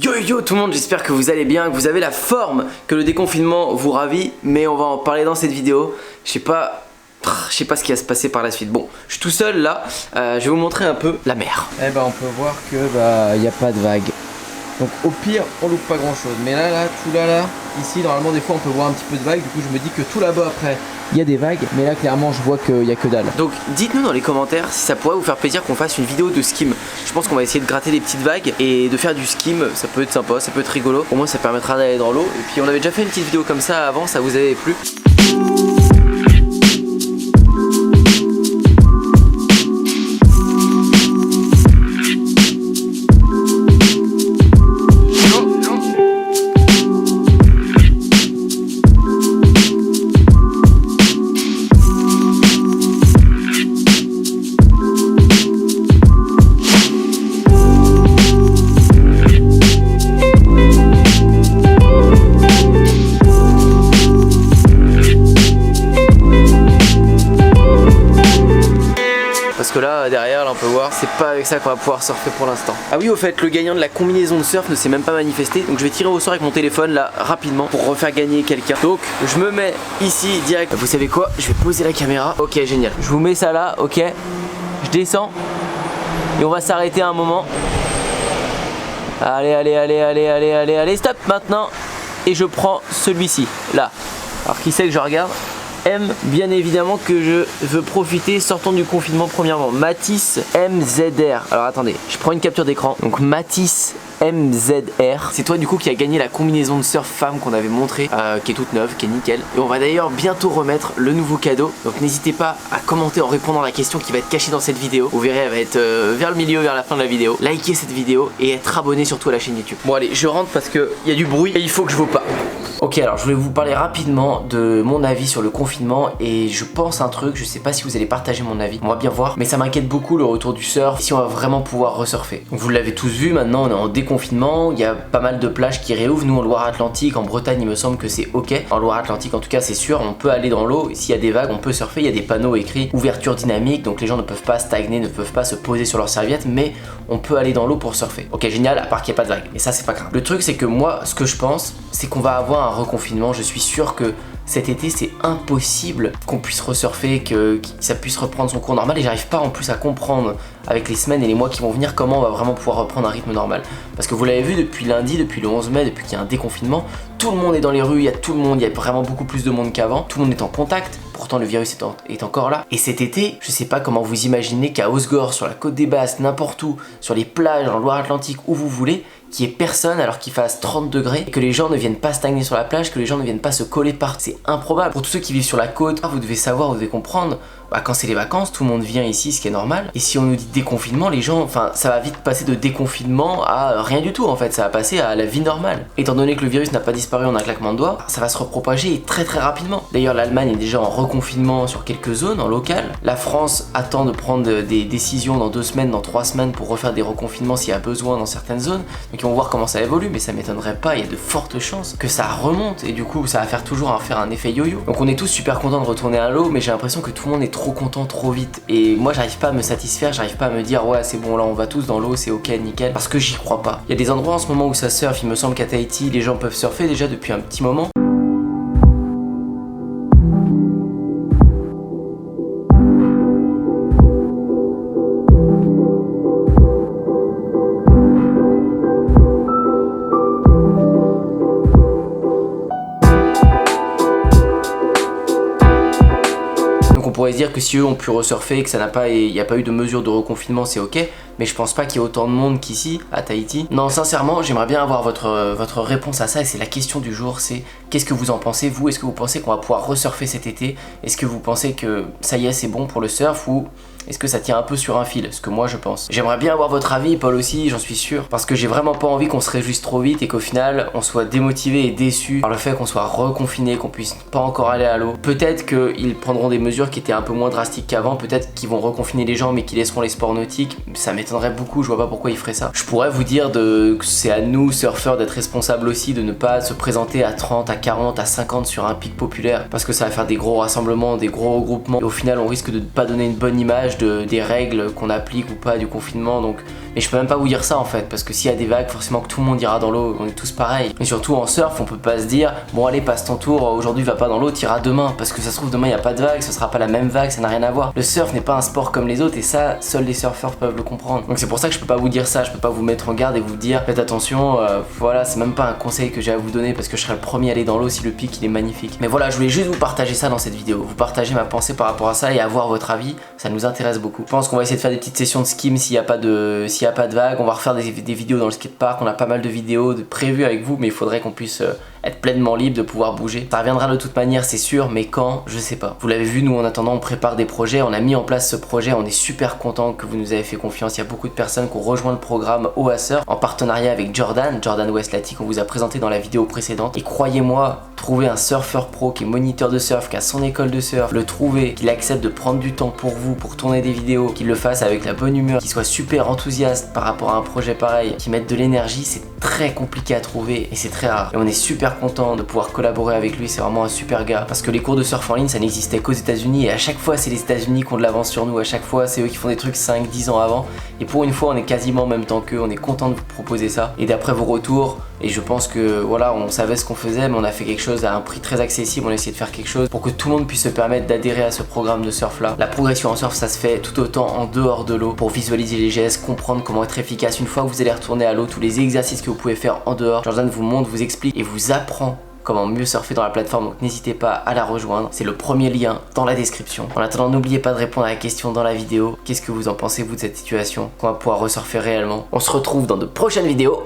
Yo yo tout le monde, j'espère que vous allez bien, que vous avez la forme, que le déconfinement vous ravit, mais on va en parler dans cette vidéo. Je sais pas ce qui va se passer par la suite. Bon, je suis tout seul là, je vais vous montrer un peu la mer. Eh ben on peut voir que il n'y a pas de vagues. Donc au pire on loupe pas grand chose. Mais là, tout là, ici normalement des fois on peut voir un petit peu de vagues. Du coup je me dis que tout là-bas après il y a des vagues. Mais là clairement je vois qu'il n'y a que dalle. Donc dites-nous dans les commentaires si ça pourrait vous faire plaisir qu'on fasse une vidéo de skim. Je pense qu'on va essayer de gratter des petites vagues et de faire du skim. Ça peut être sympa, ça peut être rigolo. Au moins ça permettra d'aller dans l'eau. Et puis on avait déjà fait une petite vidéo comme ça avant, ça vous avait plu. Parce que là derrière là on peut voir c'est pas avec ça qu'on va pouvoir surfer pour l'instant. Ah oui au fait le gagnant de la combinaison de surf ne s'est même pas manifesté. Donc je vais tirer au sort avec mon téléphone là rapidement pour refaire gagner quelqu'un. Donc je me mets ici direct. Vous savez quoi, je vais poser la caméra. Ok génial. Je vous mets ça là, ok. Je descends et on va s'arrêter un moment. Allez stop maintenant. Et je prends celui-ci là. Alors qui c'est que je regarde? M, bien évidemment que je veux profiter, sortant du confinement premièrement. Matisse MZR. Alors attendez, je prends une capture d'écran. Donc Matisse MZR. C'est toi du coup qui a gagné la combinaison de surf femme qu'on avait montré, qui est toute neuve, qui est nickel. Et on va d'ailleurs bientôt remettre le nouveau cadeau. Donc n'hésitez pas à commenter en répondant à la question qui va être cachée dans cette vidéo. Vous verrez, elle va être vers le milieu, vers la fin de la vidéo. Likez cette vidéo et être abonné surtout à la chaîne YouTube. Bon allez, je rentre parce qu'il y a du bruit et il faut que je vous parle. Ok, alors je voulais vous parler rapidement de mon avis sur le confinement et je pense un truc, je sais pas si vous allez partager mon avis, on va bien voir, mais ça m'inquiète beaucoup le retour du surf, si on va vraiment pouvoir resurfer. Donc vous l'avez tous vu, maintenant on est en déconfinement, il y a pas mal de plages qui réouvrent, nous en Loire-Atlantique, en Bretagne il me semble que c'est ok, en Loire-Atlantique en tout cas c'est sûr, on peut aller dans l'eau, s'il y a des vagues on peut surfer, il y a des panneaux écrits ouverture dynamique, donc les gens ne peuvent pas stagner, ne peuvent pas se poser sur leur serviette, mais on peut aller dans l'eau pour surfer. Ok génial, à part qu'il n'y a pas de vagues, mais ça c'est pas grave. Le truc c'est que moi, ce que je pense, c'est qu'on va avoir un reconfinement, je suis sûr que cet été c'est impossible qu'on puisse resurfer, que ça puisse reprendre son cours normal et j'arrive pas en plus à comprendre avec les semaines et les mois qui vont venir comment on va vraiment pouvoir reprendre un rythme normal. Parce que vous l'avez vu depuis lundi, depuis le 11 mai, depuis qu'il y a un déconfinement, tout le monde est dans les rues, il y a tout le monde, il y a vraiment beaucoup plus de monde qu'avant, tout le monde est en contact, pourtant le virus est encore là. Et cet été, je sais pas comment vous imaginez qu'à Osgore, sur la côte des Basses, n'importe où, sur les plages, en Loire-Atlantique, où vous voulez, qu'il y ait personne alors qu'il fasse 30 degrés et que les gens ne viennent pas stagner sur la plage, que les gens ne viennent pas se coller partout. C'est improbable. Pour tous ceux qui vivent sur la côte, vous devez savoir, vous devez comprendre, quand c'est les vacances, tout le monde vient ici, ce qui est normal. Et si on nous dit déconfinement, les gens, ça va vite passer de déconfinement à rien du tout en fait, ça va passer à la vie normale. Étant donné que le virus n'a pas disparu en un claquement de doigts, ça va se repropager très rapidement. D'ailleurs l'Allemagne est déjà en reconfinement sur quelques zones, en local. La France attend de prendre des décisions dans 2 semaines, dans 3 semaines pour refaire des reconfinements s'il y a besoin dans certaines zones. Donc ils vont voir comment ça évolue, mais ça m'étonnerait pas, il y a de fortes chances que ça remonte et du coup ça va faire un effet yo-yo. Donc on est tous super contents de retourner à l'eau, mais j'ai l'impression que tout le monde est trop content trop vite et moi j'arrive pas à me satisfaire, j'arrive pas à me dire ouais c'est bon là on va tous dans l'eau, c'est ok nickel, parce que j'y crois pas. Il y a des endroits en ce moment où ça surfe, il me semble qu'à Tahiti les gens peuvent surfer déjà depuis un petit moment. On pourrait se dire que si eux ont pu resurfer et que il n'y a pas eu de mesure de reconfinement, c'est ok, mais je pense pas qu'il y ait autant de monde qu'ici à Tahiti. Non sincèrement j'aimerais bien avoir votre réponse à ça et c'est la question du jour, c'est qu'est-ce que vous en pensez vous? Est-ce que vous pensez qu'on va pouvoir resurfer cet été? Est-ce que vous pensez que ça y est c'est bon pour le surf ou est-ce que ça tient un peu sur un fil? Ce que moi je pense. J'aimerais bien avoir votre avis, Paul aussi, j'en suis sûr. Parce que j'ai vraiment pas envie qu'on se réjouisse trop vite et qu'au final on soit démotivé et déçu par le fait qu'on soit reconfiné, qu'on puisse pas encore aller à l'eau. Peut-être qu'ils prendront des mesures qui étaient un peu moins drastiques qu'avant, peut-être qu'ils vont reconfiner les gens mais qu'ils laisseront les sports nautiques. Ça m'étonnerait beaucoup, je vois pas pourquoi ils feraient ça. Je pourrais vous dire que c'est à nous, surfeurs, d'être responsables aussi, de ne pas se présenter à 30, à 40, à 50 sur un pic populaire parce que ça va faire des gros rassemblements, des gros regroupements et au final on risque de ne pas donner une bonne image, l'image des règles qu'on applique ou pas du confinement. Donc, mais je peux même pas vous dire ça en fait, parce que s'il y a des vagues, forcément que tout le monde ira dans l'eau, on est tous pareils. Et surtout en surf, on peut pas se dire bon allez passe ton tour, aujourd'hui va pas dans l'eau, t'iras demain, parce que ça se trouve demain il y a pas de vague, ce sera pas la même vague, ça n'a rien à voir. Le surf n'est pas un sport comme les autres et ça, seuls les surfeurs peuvent le comprendre. Donc c'est pour ça que je peux pas vous dire ça, je peux pas vous mettre en garde et vous dire faites attention, voilà, c'est même pas un conseil que j'ai à vous donner parce que je serai le premier à aller dans l'eau si le pic il est magnifique. Mais voilà, je voulais juste vous partager ça dans cette vidéo, vous partager ma pensée par rapport à ça et avoir votre avis, ça nous intéresse beaucoup. Je pense qu'on va essayer de faire des petites sessions de skim s'il y a pas de vague, on va refaire des vidéos dans le skatepark, on a pas mal de vidéos prévues avec vous, mais il faudrait qu'on puisse être pleinement libre de pouvoir bouger. Ça reviendra de toute manière, c'est sûr, mais quand, je sais pas. Vous l'avez vu, nous en attendant on prépare des projets, on a mis en place ce projet, on est super content que vous nous avez fait confiance. Il y a beaucoup de personnes qui ont rejoint le programme Oa Surf en partenariat avec Jordan Westlati qu'on vous a présenté dans la vidéo précédente. Et croyez-moi, trouver un surfeur pro qui est moniteur de surf, qui a son école de surf, le trouver, qu'il accepte de prendre du temps pour vous, pour tourner des vidéos, qu'il le fasse avec la bonne humeur, qu'il soit super enthousiaste par rapport à un projet pareil, qu'il mette de l'énergie, c'est très compliqué à trouver et c'est très rare. Et on est super content de pouvoir collaborer avec lui, c'est vraiment un super gars. Parce que les cours de surf en ligne, ça n'existait qu'aux États-Unis et à chaque fois, c'est les États-Unis qui ont de l'avance sur nous. À chaque fois, c'est eux qui font des trucs 5-10 ans avant. Et pour une fois, on est quasiment en même temps qu'eux. On est content de vous proposer ça. Et d'après vos retours, et je pense que voilà, on savait ce qu'on faisait, mais on a fait quelque chose à un prix très accessible. On a essayé de faire quelque chose pour que tout le monde puisse se permettre d'adhérer à ce programme de surf là. La progression en surf, ça se fait tout autant en dehors de l'eau pour visualiser les gestes, comprendre comment être efficace. Une fois que vous allez retourner à l'eau, tous les exercices que vous pouvez faire en dehors, Jordan vous montre, vous explique et vous apprend comment mieux surfer dans la plateforme, donc n'hésitez pas à la rejoindre, c'est le premier lien dans la description. En attendant, n'oubliez pas de répondre à la question dans la vidéo, qu'est-ce que vous en pensez vous de cette situation, qu'on va pouvoir resurfer réellement. On se retrouve dans de prochaines vidéos,